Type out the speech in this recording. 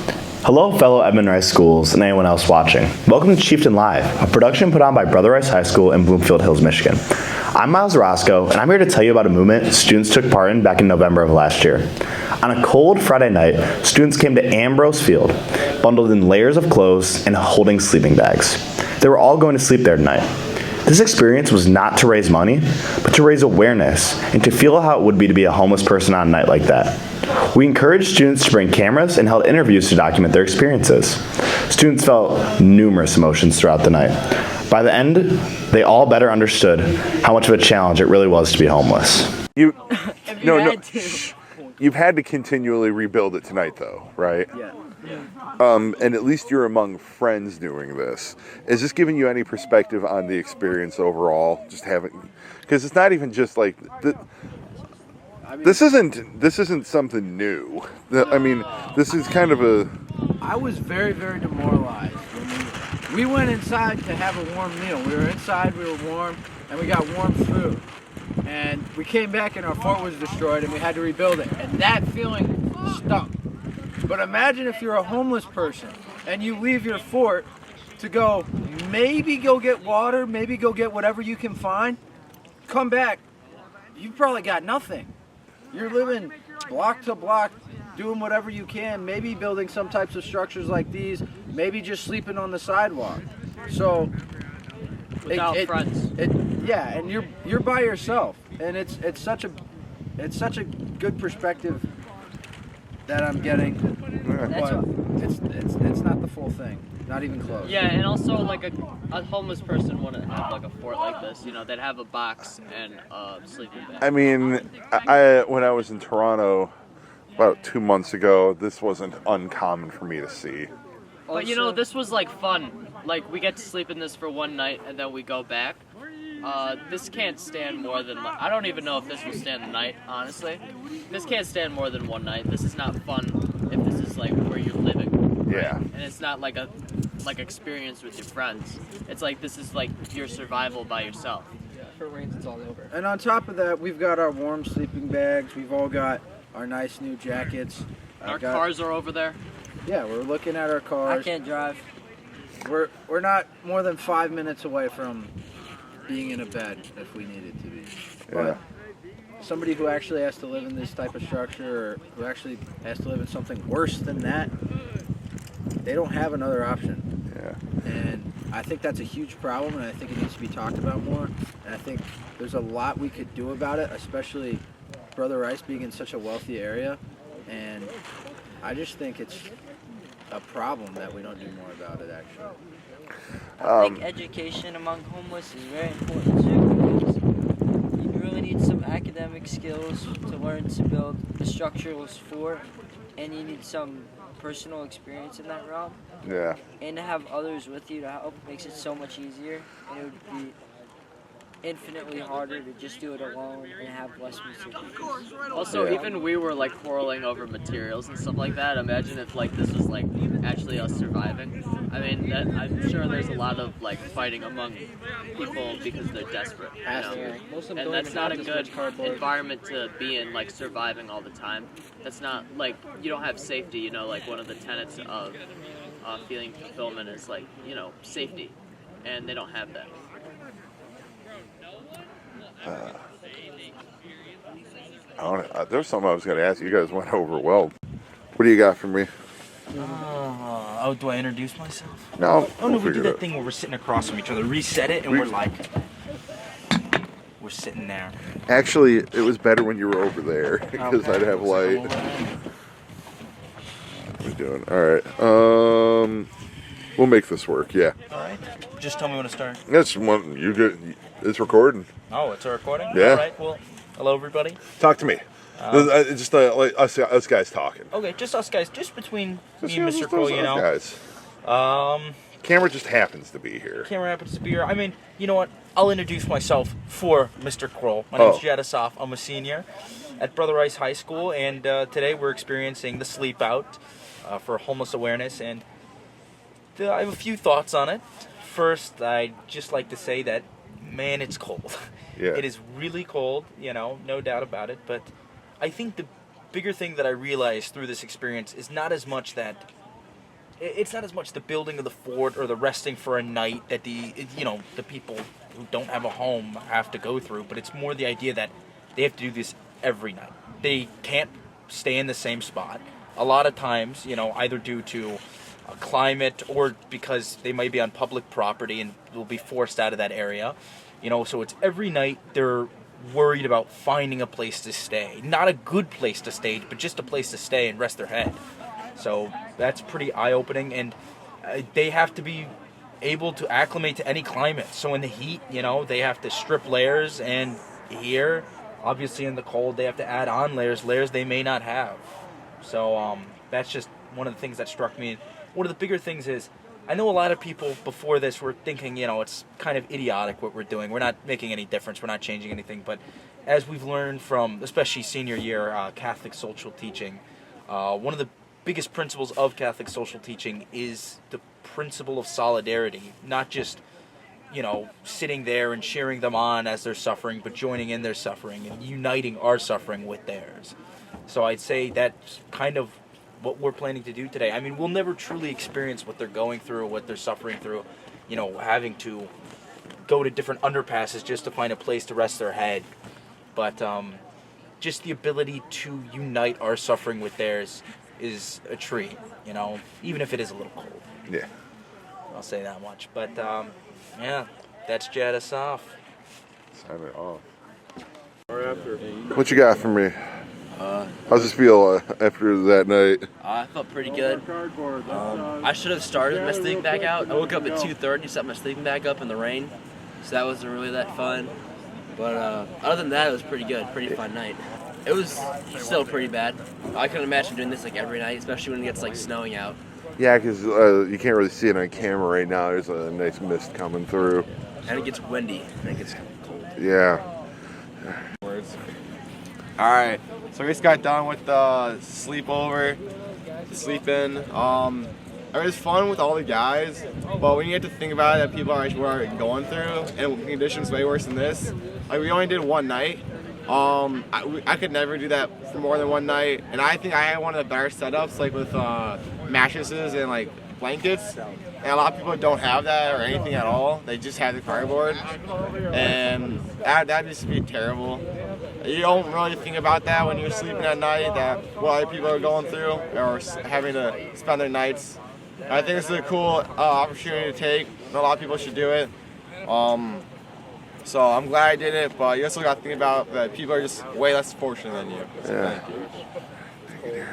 Hello, fellow Edmond Rice Schools and anyone else watching. Welcome to Chieftain Live, a production put on by Brother Rice High School in Bloomfield Hills, Michigan. I'm Miles Orozco, and I'm here to tell you about a movement students took part in back in November of last year. On a cold Friday night, students came to Ambrose Field, bundled in layers of clothes and holding sleeping bags. They were all going to sleep there tonight. This experience was not to raise money, but to raise awareness and to feel how it would be to be a homeless person on a night like that. We encouraged students to bring cameras and held interviews to document their experiences. Students felt numerous emotions throughout the night. By the end, they all better understood how much of a challenge it really was to be homeless. You've had to continually rebuild it tonight, though, right? Yeah. And at least you're among friends doing this. Is this giving you any perspective on the experience overall? Just having, because it's not even just like this isn't something new. I mean, this is kind of a. I was very, very demoralized when we went inside to have a warm meal. We were inside, we were warm, and we got warm food. And we came back and our fort was destroyed and we had to rebuild it. And that feeling stunk. But imagine if you're a homeless person and you leave your fort to go, maybe go get water, maybe go get whatever you can find, come back, you've probably got nothing. You're living block to block, doing whatever you can, maybe building some types of structures like these, maybe just sleeping on the sidewalk. So without friends. Yeah, and you're by yourself, and it's such a good perspective that I'm getting, but it's not the full thing, not even close. Yeah, and also like a homeless person wouldn't have like a fort like this. You know, they'd have a box and a sleeping bag. I mean, I when I was in Toronto about 2 months ago, this wasn't uncommon for me to see. But you know, this was like fun. Like we get to sleep in this for one night and then we go back. This can't stand more than, I don't even know if this will stand the night, honestly. This can't stand more than one night. This is not fun if this is like where you're living. Right? Yeah. And it's not like a experience with your friends. It's like this is like your survival by yourself. If it rains, it's all over. And on top of that, we've got our warm sleeping bags. We've all got our nice new jackets. Our cars are over there. Yeah, we're looking at our cars. I can't drive. We're not more than 5 minutes away from being in a bed if we needed to be. But somebody who actually has to live in this type of structure, or who actually has to live in something worse than that, they don't have another option. Yeah. And I think that's a huge problem, and I think it needs to be talked about more. And I think there's a lot we could do about it, especially Brother Rice being in such a wealthy area. And I just think it's a problem that we don't do more about it, actually. I think education among homeless is very important too, because you really need some academic skills to learn to build a structural fort, and you need some personal experience in that realm. Yeah. And to have others with you to help makes it so much easier, and it would be infinitely harder to just do it alone and have less materials. Also, even we were like quarreling over materials and stuff like that. Imagine if like this was like actually us surviving. I mean, I'm sure there's a lot of like fighting among people because they're desperate. You know? And that's not a good environment to be in, like surviving all the time. That's not like, you don't have safety. You know, like one of the tenets of feeling fulfillment is like, you know, safety, and they don't have that. There's something I was going to ask you. You guys went over well. What do you got for me? Do I introduce myself? No. Oh no, we did that thing where we're sitting across from each other. Reset it, and we're like, we're sitting there. Actually, it was better when you were over there because I'd have light. What are we doing? All right. We'll make this work. Yeah. All right. Just tell me when to start. That's one. You get. It's recording. Oh, it's a recording. Yeah. All right. Well, hello everybody. Talk to me. Just like us guys talking. Okay, just us guys, just between me and Just Mr. Cole, you know. Guys. Camera just happens to be here. Camera happens to be here. I mean, you know what? I'll introduce myself for Mr. Kroll. My name's Jadasov. I'm a senior at Brother Rice High School, and today we're experiencing the Sleepout for homeless awareness, and I have a few thoughts on it. First, I'd just like to say that, man, it's cold. Yeah. It is really cold, you know, no doubt about it, but I think the bigger thing that I realized through this experience is not as much that it's not as much the building of the fort or the resting for a night that the people who don't have a home have to go through, but it's more the idea that they have to do this every night. They can't stay in the same spot. A lot of times, either due to climate or because they might be on public property and will be forced out of that area. So it's every night they're worried about finding a place to stay. Not a good place to stay, but just a place to stay and rest their head. So that's pretty eye-opening, and they have to be able to acclimate to any climate. So in the heat, they have to strip layers, and here, obviously in the cold, they have to add on layers they may not have. So that's just one of the things that struck me. One of the bigger things is, I know a lot of people before this were thinking, it's kind of idiotic what we're doing. We're not making any difference. We're not changing anything. But as we've learned from, especially senior year Catholic social teaching, one of the biggest principles of Catholic social teaching is the principle of solidarity. Not just, sitting there and cheering them on as they're suffering, but joining in their suffering and uniting our suffering with theirs. So I'd say that's kind of what we're planning to do today. I mean, we'll never truly experience what they're going through, what they're suffering through, having to go to different underpasses just to find a place to rest their head. But just the ability to unite our suffering with theirs is a treat, even if it is a little cold. Yeah. I'll say that much. But, that's jet us off. Sign it off. What you got for me? How's this feel after that night? I felt pretty good. I should have started my sleeping bag out. I woke up at 2:30, set my sleeping bag up in the rain, so that wasn't really that fun. But other than that, it was pretty good. Pretty fun night. It was still pretty bad. I couldn't imagine doing this every night, especially when it gets snowing out. Yeah, because you can't really see it on camera right now. There's a nice mist coming through. And it gets windy, and it gets cold. Yeah. Alright, so we just got done with the sleepover, sleep in. It was fun with all the guys, but when you get to think about it, that people are going through, and conditions way worse than this. We only did one night. I could never do that for more than one night, and I think I had one of the better setups, with mattresses and blankets. And a lot of people don't have that or anything at all. They just have the cardboard, and that'd just be terrible. You don't really think about that when you're sleeping at night, that what other people are going through or having to spend their nights. I think it's a cool opportunity to take. A lot of people should do it. So I'm glad I did it, but you also got to think about that people are just way less fortunate than you. So Yeah.